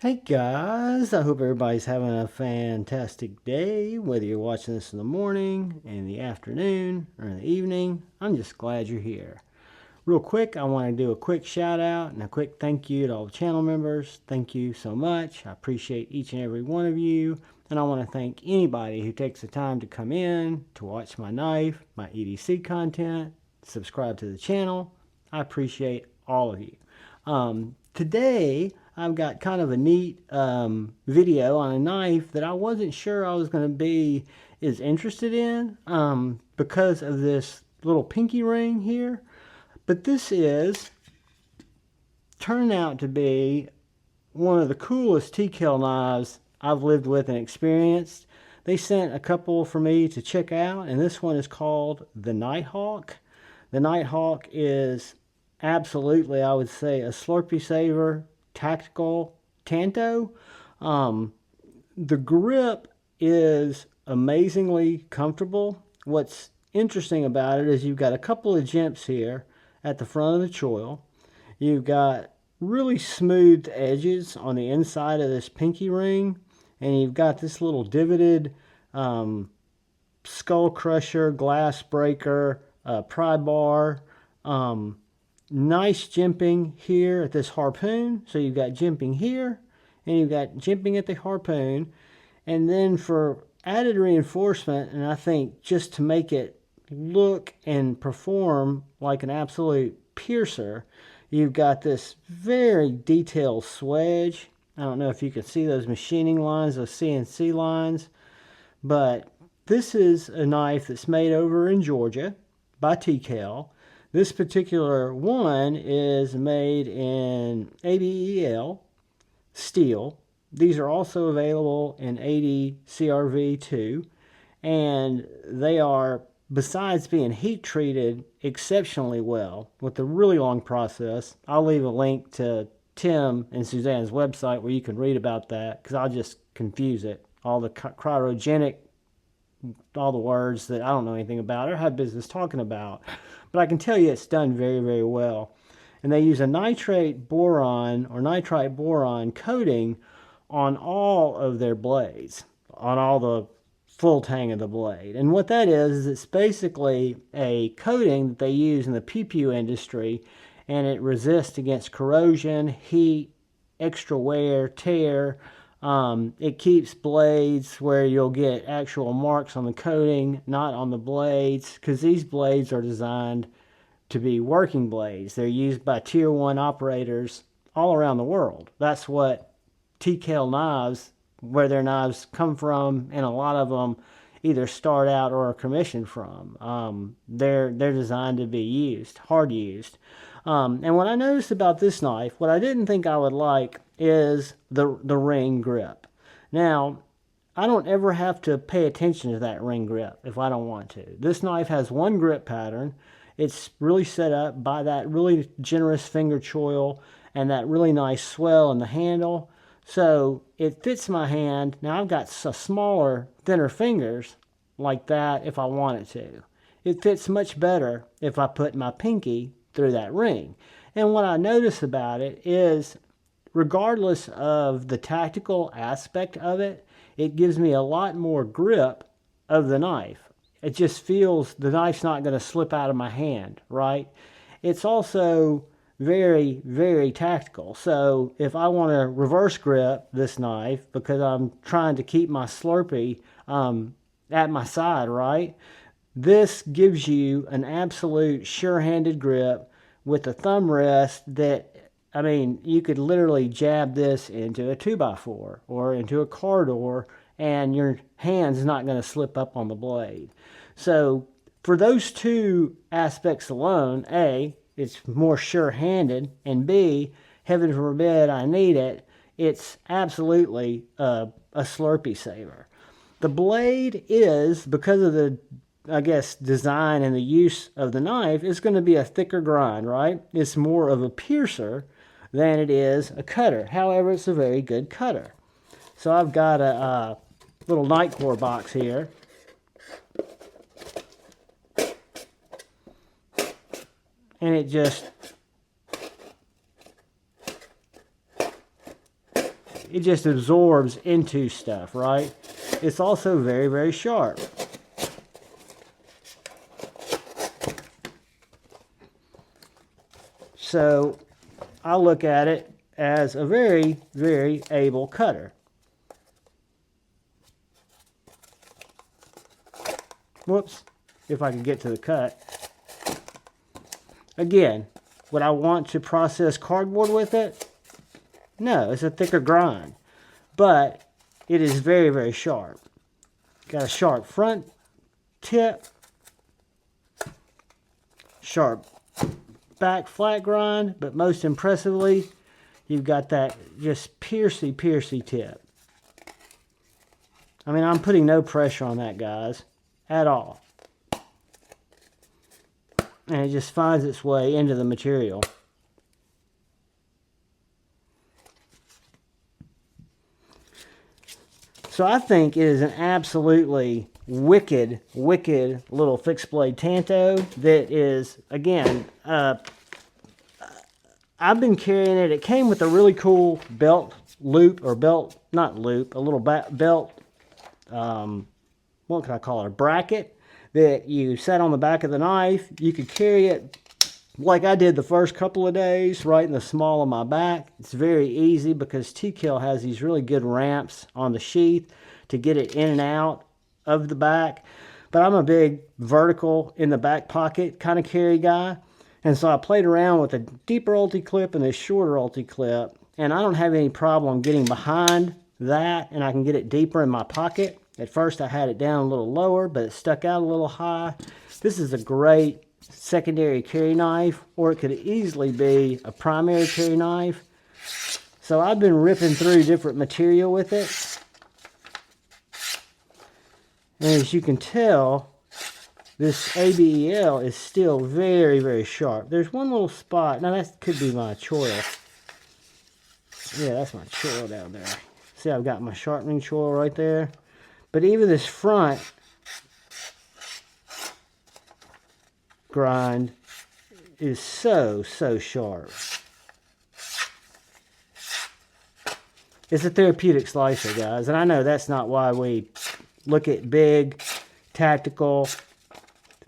Hey guys, I hope everybody's having a fantastic day, whether you're watching this in the morning, in the afternoon, or in the evening. I'm just glad you're here. Real quick, I want to do a quick shout out and a quick thank you to all the channel members. Thank you so much. I appreciate each and every one of you. And I want to thank anybody who takes the time to come in, to watch my knife, my EDC content, subscribe to the channel. I appreciate all of you. Today, I've got kind of a neat video on a knife that I wasn't sure I was going to be as interested in because of this little pinky ring here. But this is turned out to be one of the coolest T.Kell knives I've lived with and experienced. They sent a couple for me to check out, and this one is called the Nighthawk. The Nighthawk is absolutely, I would say, a Slurpee saver, tactical Tanto. The grip is amazingly comfortable. What's interesting about it is you've got a couple of jimps here at the front of the choil. You've got really smooth edges on the inside of this pinky ring, and you've got this little divoted skull crusher, glass breaker, pry bar. Nice jimping here at this harpoon. So you've got jimping here, and you've got jimping at the harpoon. And then for added reinforcement, and I think just to make it look and perform like an absolute piercer, you've got this very detailed swedge. I don't know if you can see those machining lines, those CNC lines, but this is a knife that's made over in Georgia by T.Kell. This particular one is made in ABEL steel. These are also available in 80 CRV2, and they are, besides being heat treated exceptionally well with a really long process. I'll leave a link to Tim and Suzanne's website where you can read about that, because I'll just confuse it. All the cryogenic, all the words that I don't know anything about or have business talking about. But I can tell you it's done very, very well. And they use a nitrate boron or nitrite boron coating on all of their blades, on all the full tang of the blade. And what that is it's basically a coating that they use in the PPU industry, and it resists against corrosion, heat, extra wear, tear. It keeps blades where you'll get actual marks on the coating, not on the blades, because these blades are designed to be working blades. They're used by tier 1 operators all around the world. That's what T.Kell Knives, where their knives come from, and a lot of them either start out or are commissioned from. They're designed to be used, hard used. And what I noticed about this knife, what I didn't think I would like, is the ring grip. Now, I don't ever have to pay attention to that ring grip if I don't want to. This knife has one grip pattern. It's really set up by that really generous finger choil and that really nice swell in the handle. So it fits my hand. Now I've got smaller, thinner fingers like that if I wanted to. It fits much better if I put my pinky through that ring. And what I notice about it is, regardless of the tactical aspect of it, it gives me a lot more grip of the knife. It just feels the knife's not going to slip out of my hand, right? It's also very, very tactical. So if I want to reverse grip this knife because I'm trying to keep my Slurpee at my side, right? This gives you an absolute sure-handed grip with a thumb rest that, I mean, you could literally jab this into a 2x4 or into a car door, and your hand's not going to slip up on the blade. So for those two aspects alone, A, it's more sure-handed, and B, heaven forbid I need it, it's absolutely a Slurpee saver. The blade is, because of the, I guess, design and the use of the knife, is going to be a thicker grind, right? It's more of a piercer than it is a cutter. However, it's a very good cutter. So I've got a little Nightcore box here. And it just it just absorbs into stuff, right? It's also very, very sharp. So I look at it as a very, very able cutter. Whoops, if I can get to the cut. Again, would I want to process cardboard with it? No, it's a thicker grind. But it is very, very sharp. Got a sharp front tip. Sharp back flat grind, but most impressively, you've got that just piercy tip. I mean, I'm putting no pressure on that, guys, at all. And it just finds its way into the material. So I think it is an absolutely wicked little fixed blade Tanto that is, again, I've been carrying it. It came with a really cool belt loop, or belt, not loop, a little belt, what can I call it, a bracket that you set on the back of the knife. You could carry it like I did the first couple of days, right in the small of my back. It's very easy because T.Kell has these really good ramps on the sheath to get it in and out of the back. But I'm a big vertical in the back pocket kind of carry guy. And so I played around with a deeper ulti clip and a shorter ulti clip. And I don't have any problem getting behind that, and I can get it deeper in my pocket. At first I had it down a little lower, but it stuck out a little high. This is a great secondary carry knife, or it could easily be a primary carry knife. So I've been ripping through different material with it. And as you can tell, this ABEL is still very, very sharp. There's one little spot. Now that could be my choil. Yeah, that's my choil down there. See, I've got my sharpening choil right there. But even this front grind is so sharp. It's a therapeutic slicer, guys. And I know that's not why we look at big, tactical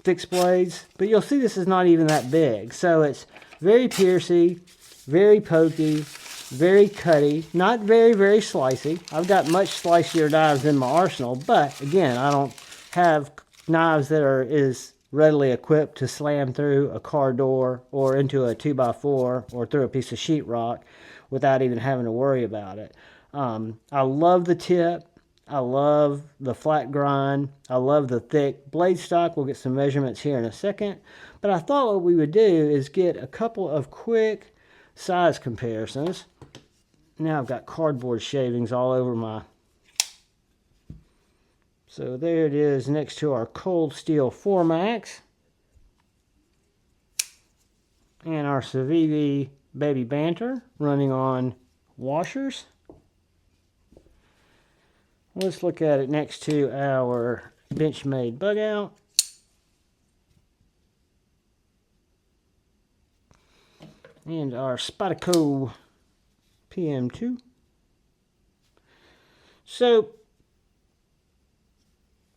fixed blades. But you'll see this is not even that big. So it's very piercy, very pokey, very cutty, not very, very slicey. I've got much slicier knives in my arsenal, but again, I don't have knives that are as readily equipped to slam through a car door or into a 2x4 or through a piece of sheetrock without even having to worry about it. I love the tip. I love the flat grind. I love the thick blade stock. We'll get some measurements here in a second. But I thought what we would do is get a couple of quick size comparisons. Now I've got cardboard shavings all over my... So there it is next to our cold steel 4max. And our Civivi Baby Banter running on washers. Let's look at it next to our Benchmade bug out. And our Spyderco PM2. So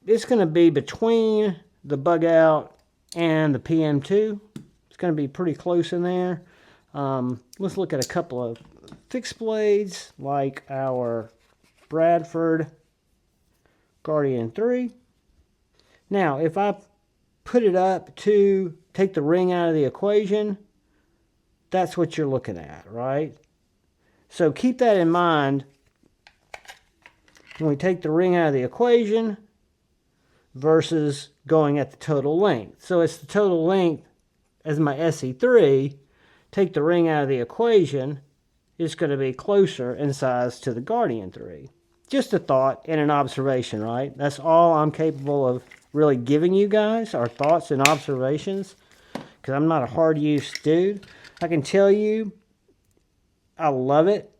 it's going to be between the bug out and the PM2. It's going to be pretty close in there. Let's look at a couple of fixed blades like our Bradford Guardian 3. Now, if I put it up to take the ring out of the equation, that's what you're looking at, right? So keep that in mind when we take the ring out of the equation versus going at the total length. So it's the total length as my SE3. Take the ring out of the equation, it's going to be closer in size to the Guardian 3. Just a thought and an observation, right? That's all I'm capable of really giving you guys, are thoughts and observations, because I'm not a hard use dude. I can tell you, I love it.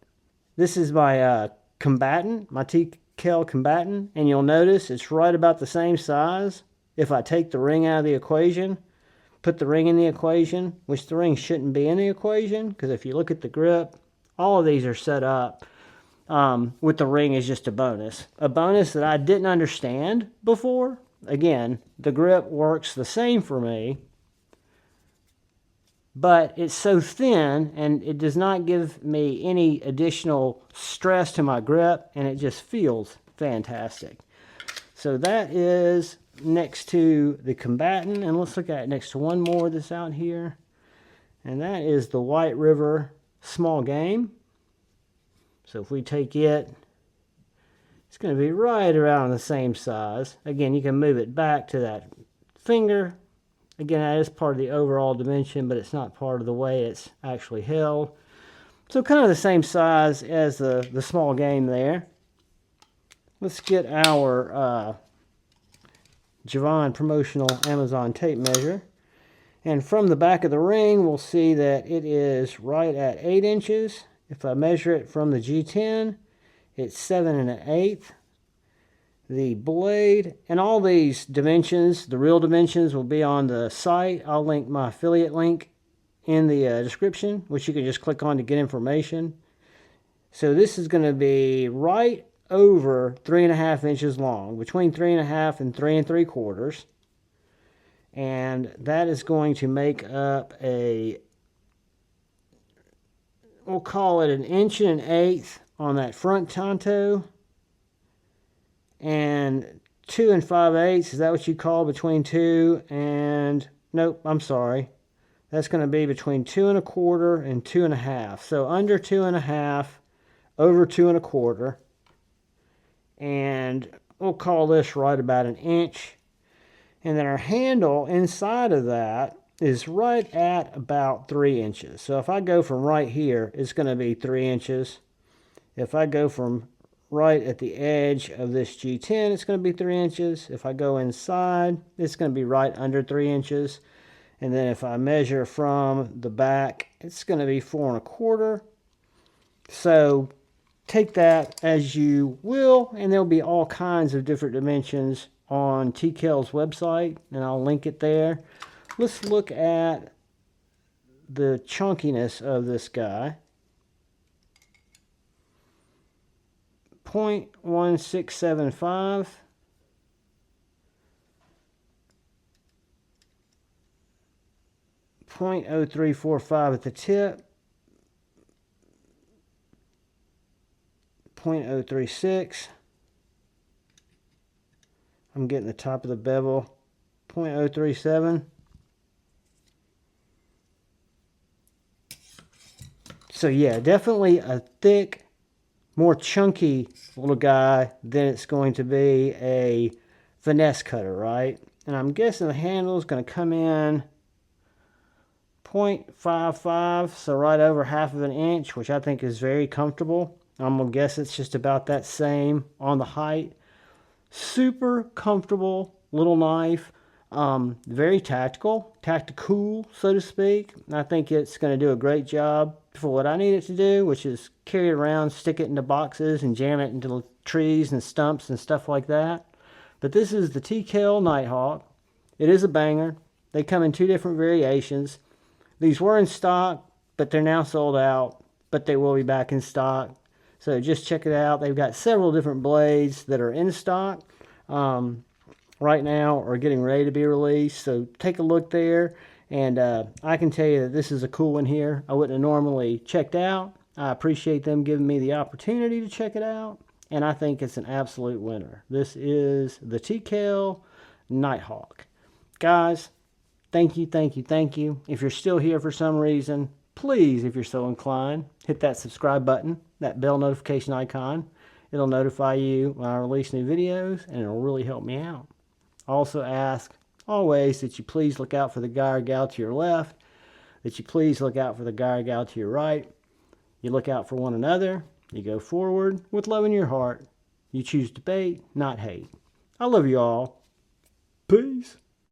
This is my combatant, my T.Kell combatant, and you'll notice it's right about the same size. If I take the ring out of the equation, put the ring in the equation, which the ring shouldn't be in the equation, because if you look at the grip, all of these are set up with the ring is just a bonus. A bonus that I didn't understand before. Again, the grip works the same for me, but it's so thin and it does not give me any additional stress to my grip, and it just feels fantastic. So that is next to the combatant, and let's look at it next to one more that's out here, and that is the White River small game. So if we take it, it's going to be right around the same size. Again, you can move it back to that finger. Again, that is part of the overall dimension, but it's not part of the way it's actually held. So kind of the same size as the small game there. Let's get our Javon promotional Amazon tape measure. And from the back of the ring, we'll see that it is right at 8 inches. If I measure it from the G10, it's 7 1/8. The blade and all these dimensions, the real dimensions, will be on the site. I'll link my affiliate link in the description, which you can just click on to get information. So this is going to be right over 3 1/2 inches long, between 3 1/2 and 3 3/4. And that is going to make up a, we'll call it 1 1/8 on that front Tanto. And 2 5/8, is that what you call between 2 and, nope, I'm sorry. That's going to be between 2 1/4 and 2 1/2. So under 2 1/2, over 2 1/4. And we'll call this right about 1 inch. And then our handle inside of that is right at about 3 inches. So if I go from right here, it's going to be 3 inches. If I go from right at the edge of this G10, it's going to be 3 inches. If I go inside, it's going to be right under 3 inches. And then if I measure from the back, it's going to be 4 1/4. So take that as you will, and there'll be all kinds of different dimensions on T.Kell's website, and I'll link it there. Let's look at the chunkiness of this guy. 0.1675. .0345 at the tip. 0.036. I'm getting the top of the bevel. 0.037. So yeah, definitely a thick, more chunky little guy than it's going to be a finesse cutter, right? And I'm guessing the handle is going to come in 0.55, so right over 1/2 inch, which I think is very comfortable. I'm going to guess it's just about that same on the height. Super comfortable little knife. Very tactical, so to speak. I think it's going to do a great job for what I need it to do, which is carry it around, stick it into boxes, and jam it into trees and stumps and stuff like that. But this is the T.Kell Nighthawk. It is a banger. They come in 2 different variations. These were in stock, but they're now sold out, but they will be back in stock. So just check it out. They've got several different blades that are in stock right now or getting ready to be released. So take a look there. And I can tell you that this is a cool one here. I wouldn't have normally checked out. I appreciate them giving me the opportunity to check it out. And I think it's an absolute winner. This is the T.Kell Nighthawk. Guys, thank you, thank you, thank you. If you're still here for some reason, please, if you're so inclined, hit that subscribe button, that bell notification icon. It'll notify you when I release new videos, and it'll really help me out. I also ask always that you please look out for the guy or gal to your left, that you please look out for the guy or gal to your right. You look out for one another. You go forward with love in your heart. You choose debate, not hate. I love you all. Peace.